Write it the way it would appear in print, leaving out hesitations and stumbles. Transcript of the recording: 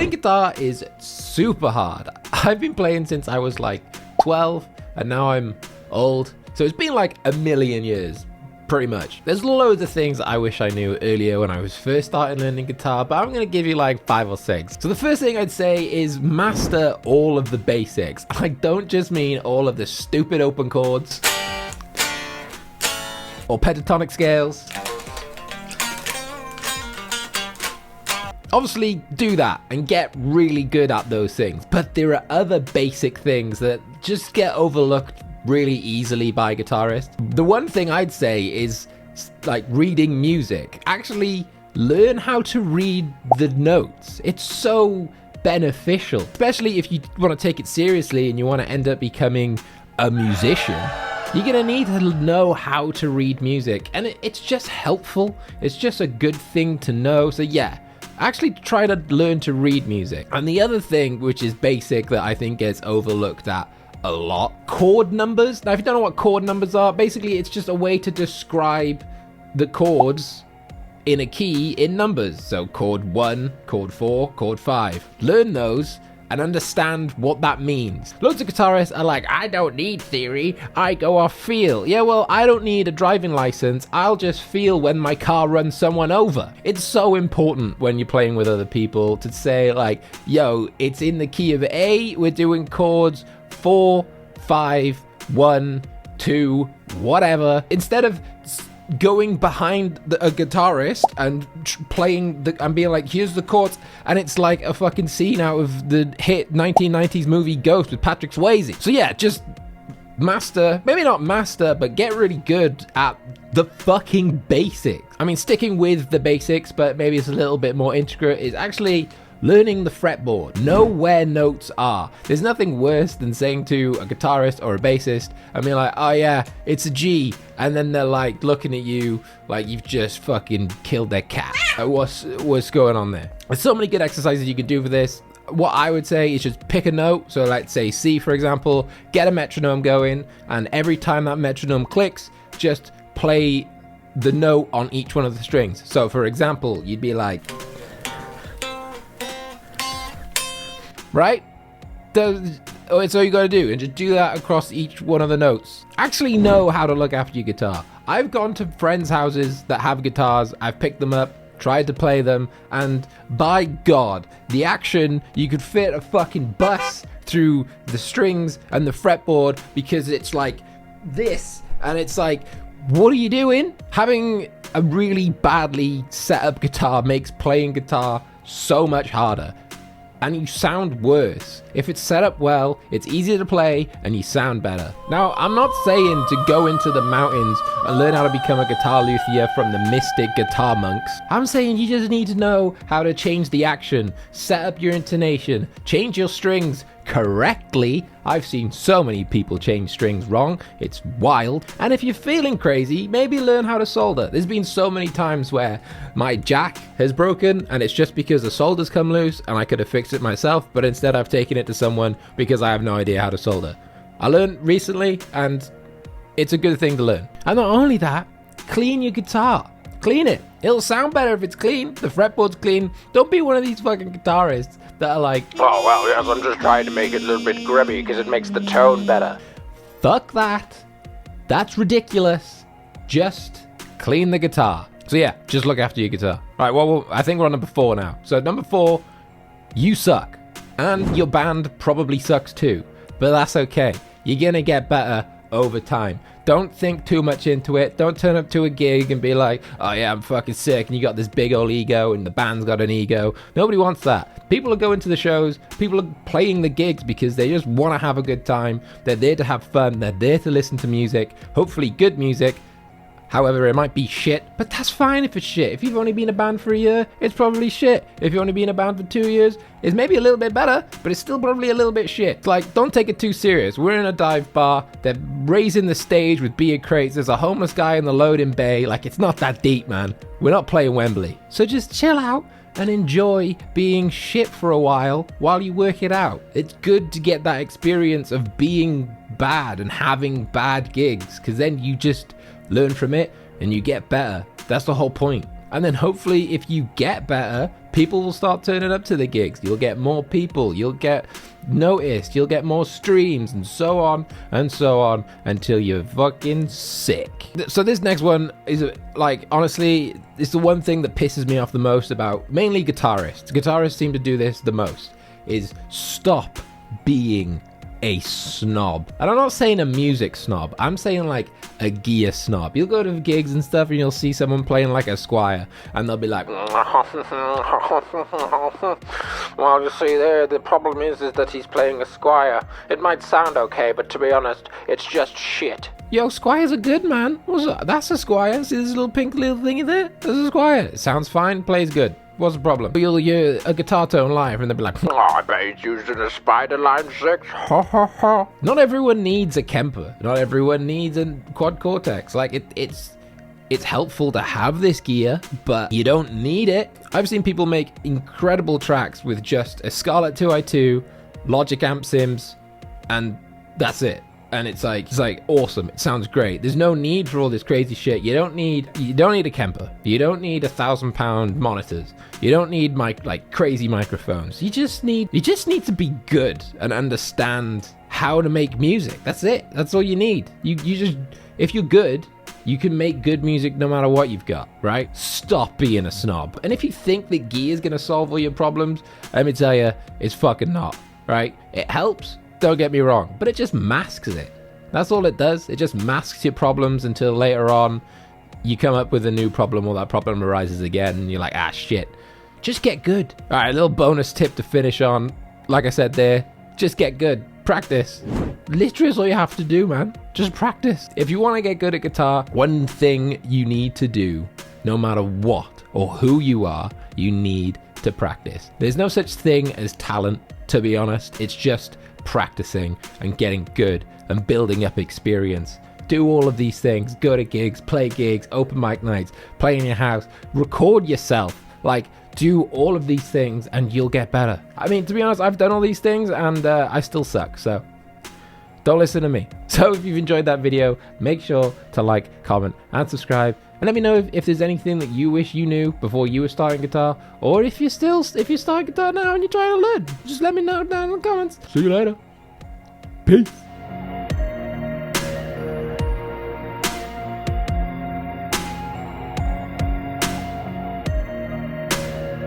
Playing guitar is super hard. I've been playing since I was like 12 and now I'm old. So it's been like a million years, pretty much. There's loads of things I wish I knew earlier when I was first starting learning guitar, but I'm going to give you like 5 or 6. So the first thing I'd say is master all of the basics. I don't just mean all of the stupid open chords or pentatonic scales. Obviously do that and get really good at those things, but there are other basic things that just get overlooked really easily by guitarists. The one thing I'd say is like reading music. Actually learn how to read the notes. It's so beneficial, especially if you want to take it seriously and you want to end up becoming a musician. You're gonna need to know how to read music, and it's just helpful. It's just a good thing to know. So yeah, actually try to learn to read music. And the other thing, which is basic, that I think gets overlooked at a lot, chord numbers. Now, if you don't know what chord numbers are, basically it's just a way to describe the chords in a key in numbers. So chord 1, chord 4, chord 5. Learn those and understand what that means. Loads of guitarists are like, I don't need theory, I go off feel. Yeah, well, I don't need a driving license, I'll just feel when my car runs someone over. It's so important when you're playing with other people to say like, yo, it's in the key of A, we're doing chords 4, 5, 1, 2, whatever. Instead of going behind a guitarist and playing and being like, here's the chords, and it's like a fucking scene out of the hit 1990s movie Ghost with Patrick Swayze. So yeah, just master, maybe not master, but get really good at the fucking basics. I mean, sticking with the basics, but maybe it's a little bit more intricate, is actually learning the fretboard. Know where notes are. There's nothing worse than saying to a guitarist or a bassist and being like, oh yeah, it's a G, and then they're like looking at you like you've just fucking killed their cat. What's going on there? There's so many good exercises you can do for this. What I would say is just pick a note. So let's say C, for example, get a metronome going, and every time that metronome clicks, just play the note on each one of the strings. So for example, you'd be like, right? It's all you gotta do, and just do that across each one of the notes. Actually know how to look after your guitar. I've gone to friends' houses that have guitars, I've picked them up, tried to play them, and by God, the action, you could fit a fucking bus through the strings and the fretboard, because it's like this, and it's like, what are you doing? Having a really badly set up guitar makes playing guitar so much harder. And you sound worse. If it's set up well, it's easier to play and you sound better. Now, I'm not saying to go into the mountains and learn how to become a guitar luthier from the mystic guitar monks. I'm saying you just need to know how to change the action, set up your intonation, change your strings correctly. I've seen so many people change strings wrong. It's wild. And if you're feeling crazy, maybe learn how to solder. There's been so many times where my jack has broken and it's just because the solder's come loose and I could have fixed it myself, but instead I've taken it to someone because I have no idea how to solder. I learned recently and it's a good thing to learn. And not only that, clean your guitar. Clean it. It'll sound better if it's clean. The fretboard's clean. Don't be one of these fucking guitarists that are like, oh, well, yes, I'm just trying to make it a little bit grubby because it makes the tone better. Fuck that. That's ridiculous. Just clean the guitar. So yeah, just look after your guitar. All right, well, I think we're on number 4 now. So number 4, you suck. And your band probably sucks too. But that's okay. You're going to get better over time. Don't think too much into it. Don't turn up to a gig and be like, oh yeah, I'm fucking sick, and you got this big old ego and the band's got an ego. Nobody wants that. People are going to the shows, people are playing the gigs because they just want to have a good time. They're there to have fun. They're there to listen to music, hopefully good music. However, it might be shit, but that's fine if it's shit. If you've only been a band for a year, it's probably shit. If you've only been a band for 2 years, it's maybe a little bit better, but it's still probably a little bit shit. It's like, don't take it too serious. We're in a dive bar, they're raising the stage with beer crates, there's a homeless guy in the loading bay. Like, it's not that deep, man. We're not playing Wembley. So just chill out and enjoy being shit for a while you work it out. It's good to get that experience of being bad and having bad gigs, because then you just learn from it and you get better. That's the whole point. And then hopefully if you get better, people will start turning up to the gigs. You'll get more people. You'll get noticed. You'll get more streams, and so on until you're fucking sick. So this next one is like, honestly, it's the one thing that pisses me off the most about mainly guitarists. Guitarists seem to do this the most, is stop being a snob. And I'm not saying a music snob, I'm saying like a gear snob. You'll go to gigs and stuff and you'll see someone playing like a Squire and they'll be like, well, you see there, the problem is that he's playing a Squire. It might sound okay, but to be honest, it's just shit. Yo, Squires are good, man. What's that? That's a Squire. See this little pink little thingy there? That's a Squire. It sounds fine, plays good. What's the problem? You'll hear a guitar tone live and they'll be like, oh, I bet he's using a Spider Line 6. Ha ha ha. Not everyone needs a Kemper. Not everyone needs a Quad Cortex. Like, it's helpful to have this gear, but you don't need it. I've seen people make incredible tracks with just a Scarlett 2i2, Logic amp sims, and that's it. And it's like awesome. It sounds great. There's no need for all this crazy shit. You don't need a Kemper. You don't need £1,000 monitors. You don't need crazy microphones. You just need to be good and understand how to make music. That's it. That's all you need. You just, if you're good, you can make good music no matter what you've got, right? Stop being a snob. And if you think that gear is gonna solve all your problems, let me tell you, it's fucking not, right? It helps. Don't get me wrong, but it just masks it. That's all it does. It just masks your problems until later on you come up with a new problem or that problem arises again and you're like, ah, shit. Just get good. All right, a little bonus tip to finish on. Like I said there, just get good. Practice. Literally is all you have to do, man. Just practice. If you want to get good at guitar, one thing you need to do, no matter what or who you are, you need to practice. There's no such thing as talent, to be honest. It's just practicing and getting good and building up experience. Do all of these things. Go to gigs, play gigs, open mic nights, play in your house, record yourself. Like, do all of these things and you'll get better. I mean, to be honest, I've done all these things and I still suck, so don't listen to me. So if you've enjoyed that video, make sure to like, comment and subscribe, and let me know if there's anything that you wish you knew before you were starting guitar, or if you're starting guitar now and you're trying to learn, just let me know down in the comments. See you later. Peace.